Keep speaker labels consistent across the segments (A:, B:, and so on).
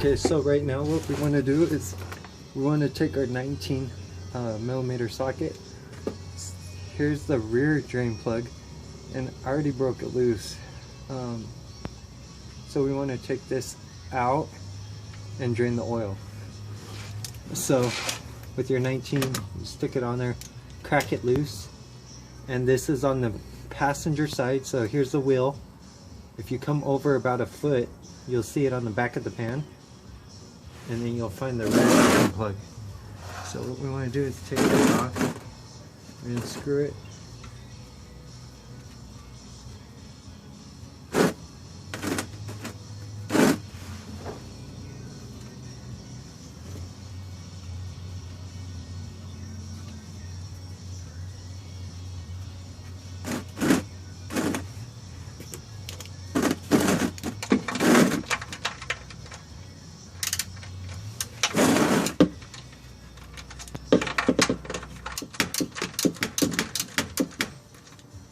A: Okay, so right now what we want to do is we want to take our 19 millimeter socket. Here's the rear drain plug, and I already broke it loose. So we want to take this out and drain the oil. So with your 19, you stick it on there, crack it loose, and this is on the passenger side. So here's the wheel. If you come over about a foot, you'll see it on the back of the pan, and then you'll find the rear drain plug. So what we want to do is take this off and screw it.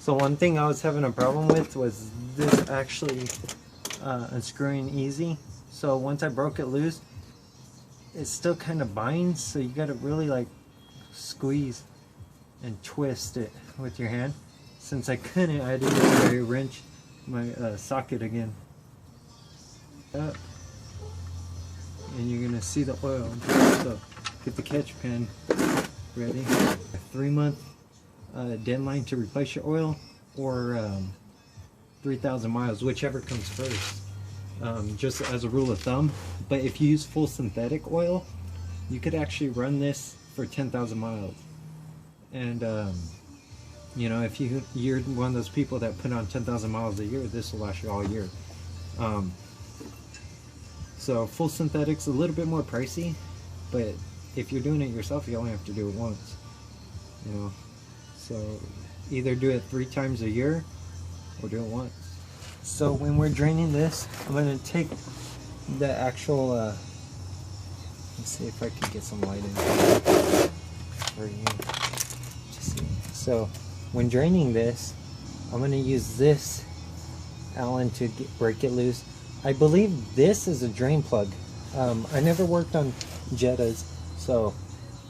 A: So one thing I was having a problem with was this actually unscrewing easy. So once I broke it loose, it still kind of binds, so you gotta really like squeeze and twist it with your hand. Since I couldn't, I had to use a wrench my socket again. Up. And you're gonna see the oil. So get the catch pan ready. A 3-month deadline to replace your oil, or 3,000 miles, whichever comes first, just as a rule of thumb. But if you use full synthetic oil, you could actually run this for 10,000 miles. And you know, if you're one of those people that put on 10,000 miles a year, this will last you all year. So full synthetic's a little bit more pricey, but if you're doing it yourself, you only have to do it once, you know. So either do it 3 times a year or do it once. So when we're draining this, I'm going to take the actual, let's see if I can get some light in for you to see. So when draining this, I'm going to use this Allen to break it loose. I believe this is a drain plug. I never worked on Jettas, so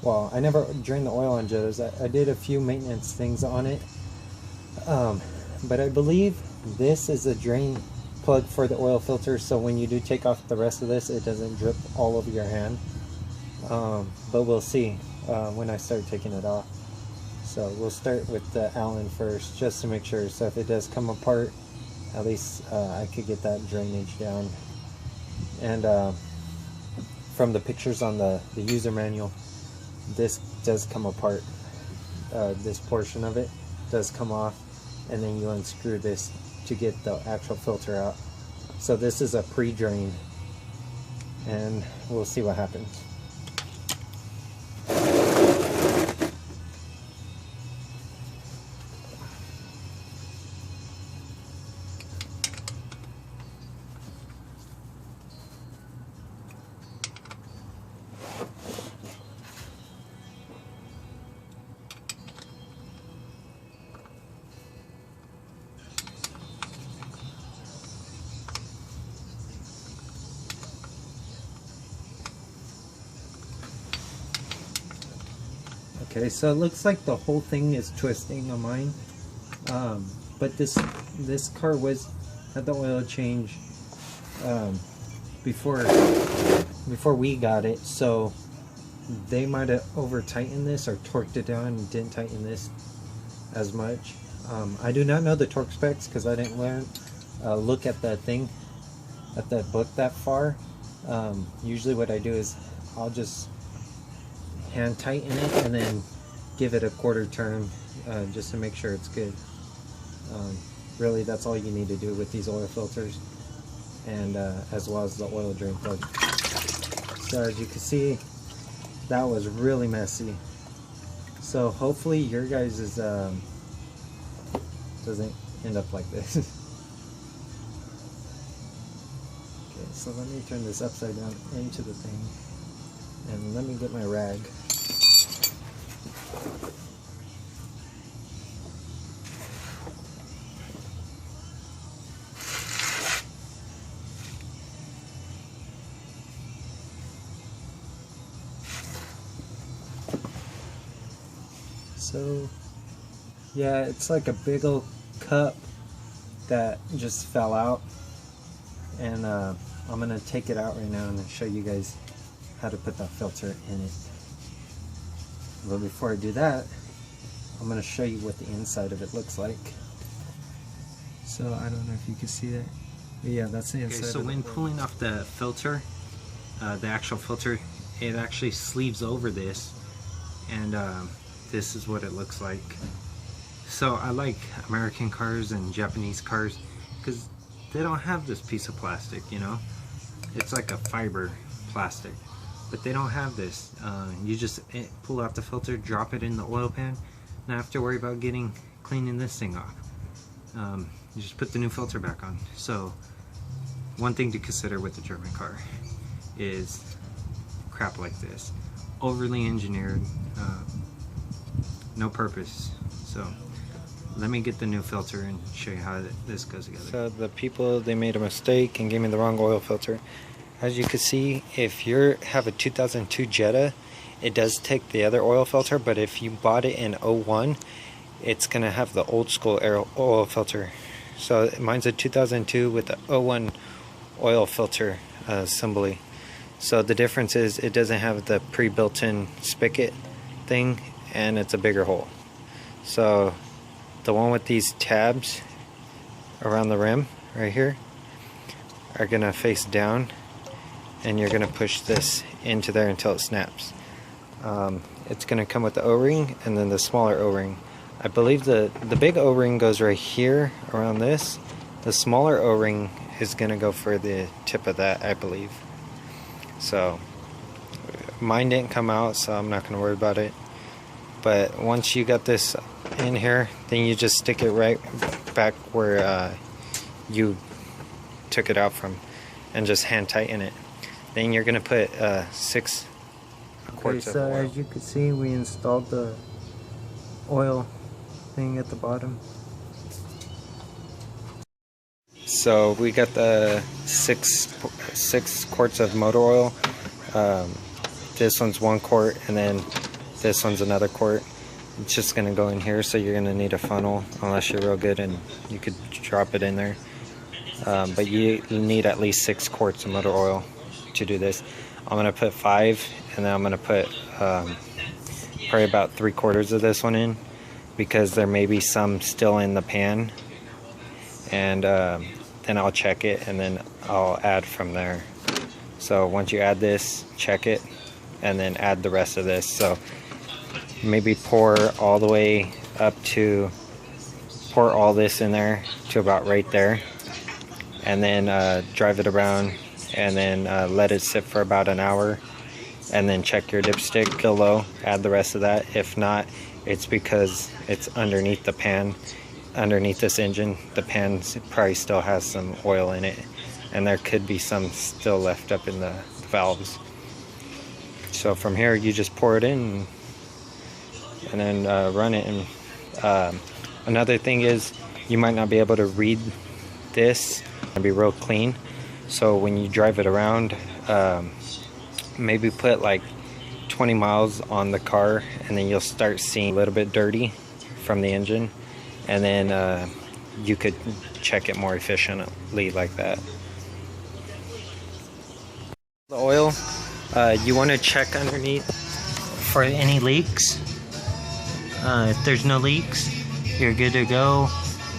A: well, I never drained the oil on Jettas. I did a few maintenance things on it, but I believe this is a drain plug for the oil filter, so when you do take off the rest of this, it doesn't drip all over your hand. But we'll see when I start taking it off. So we'll start with the Allen first, just to make sure. So if it does come apart, at least I could get that drainage down. And from the pictures on the user manual, this does come apart. This portion of it does come off, and then you unscrew this to get the actual filter out. So this is a pre-drain, and we'll see what happens. Okay, so it looks like the whole thing is twisting on mine, but this car had the oil change before we got it, so they might have over tightened this or torqued it down and didn't tighten this as much. I do not know the torque specs because I didn't look at the thing at the book that far. Usually what I do is I'll just hand tighten it and then give it a quarter turn just to make sure it's good. Really, that's all you need to do with these oil filters, and as well as the oil drain plug. So as you can see, that was really messy. So hopefully your guys' doesn't end up like this. Okay, so let me turn this upside down into the thing, and let me get my rag. So yeah, it's like a big old cup that just fell out, and I'm gonna take it out right now and then show you guys how to put that filter in it. But before I do that, I'm gonna show you what the inside of it looks like. So I don't know if you can see that. But yeah, that's the inside. Okay, so when pulling off the filter, the actual filter, it actually sleeves over this, and this is what it looks like. So I like American cars and Japanese cars because they don't have this piece of plastic, you know. It's like a fiber plastic, but they don't have this. You just pull out the filter, drop it in the oil pan, not have to worry about cleaning this thing off. You just put the new filter back on. So one thing to consider with the German car is crap like this, overly engineered, no purpose. So let me get the new filter and show you how this goes together. So the people, they made a mistake and gave me the wrong oil filter. As you can see, if you have a 2002 Jetta, it does take the other oil filter, but if you bought it in 01, it's gonna have the old school oil filter. So mine's a 2002 with the 01 oil filter assembly. So the difference is it doesn't have the pre-built-in spigot thing, and it's a bigger hole. So the one with these tabs around the rim right here are gonna face down, and you're gonna push this into there until it snaps. It's gonna come with the O-ring and then the smaller O-ring. I believe the big O-ring goes right here around this. The smaller O-ring is gonna go for the tip of that, I believe. So mine didn't come out, so I'm not gonna worry about it. But once you got this in here, then you just stick it right back where you took it out from, and just hand tighten it. Then you're gonna put 6 quarts of oil. So as you can see, we installed the oil thing at the bottom. So we got the 6 quarts of motor oil. This one's 1 quart, and then this one's another quart. It's just gonna go in here, so you're gonna need a funnel unless you're real good and you could drop it in there. But you need at least 6 quarts of motor oil to do this. I'm gonna put 5, and then I'm gonna put probably about 3/4 of this one in, because there may be some still in the pan, and then I'll check it and then I'll add from there. So once you add this, check it, and then add the rest of this. So maybe pour all the way up to, pour all this in there to about right there, and then drive it around, and then let it sit for about an hour, and then check your dipstick, go low, add the rest of that. If not, it's because it's underneath the pan, underneath this engine. The pan probably still has some oil in it, and there could be some still left up in the valves. So from here, you just pour it in and then run it. And another thing is, you might not be able to read this and be real clean. So when you drive it around, maybe put like 20 miles on the car, and then you'll start seeing a little bit dirty from the engine, and then you could check it more efficiently like that. The oil, you want to check underneath for any leaks. If there's no leaks, you're good to go.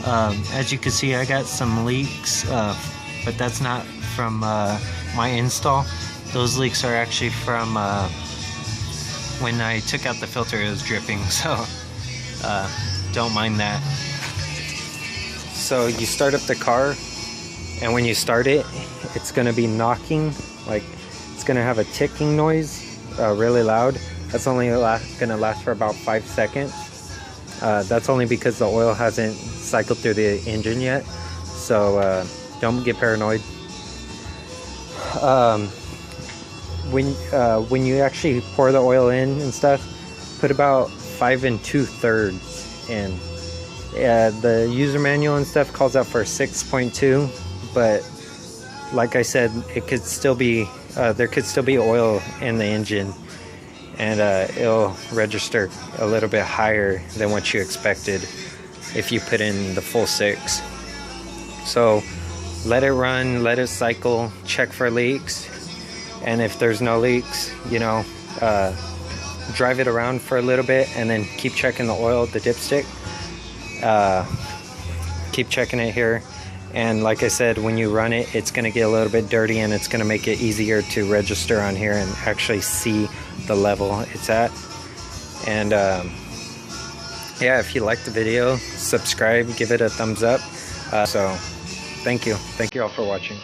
A: As you can see, I got some leaks, but that's not from my install. Those leaks are actually from when I took out the filter, it was dripping, so don't mind that. So you start up the car, and when you start it, it's going to be knocking, like it's going to have a ticking noise, really loud. That's only going to last for about 5 seconds. That's only because the oil hasn't cycled through the engine yet, so don't get paranoid. When you actually pour the oil in and stuff, put about 5 2/3 in. The user manual and stuff calls out for 6.2, but like I said, it could still be there could still be oil in the engine, and it'll register a little bit higher than what you expected if you put in the full 6. So let it run, let it cycle, check for leaks, and if there's no leaks, you know, drive it around for a little bit and then keep checking the oil, the dipstick. Keep checking it here, and like I said, when you run it, it's going to get a little bit dirty, and it's going to make it easier to register on here and actually see the level it's at. And yeah, if you liked the video, subscribe, give it a thumbs up. So thank you all for watching.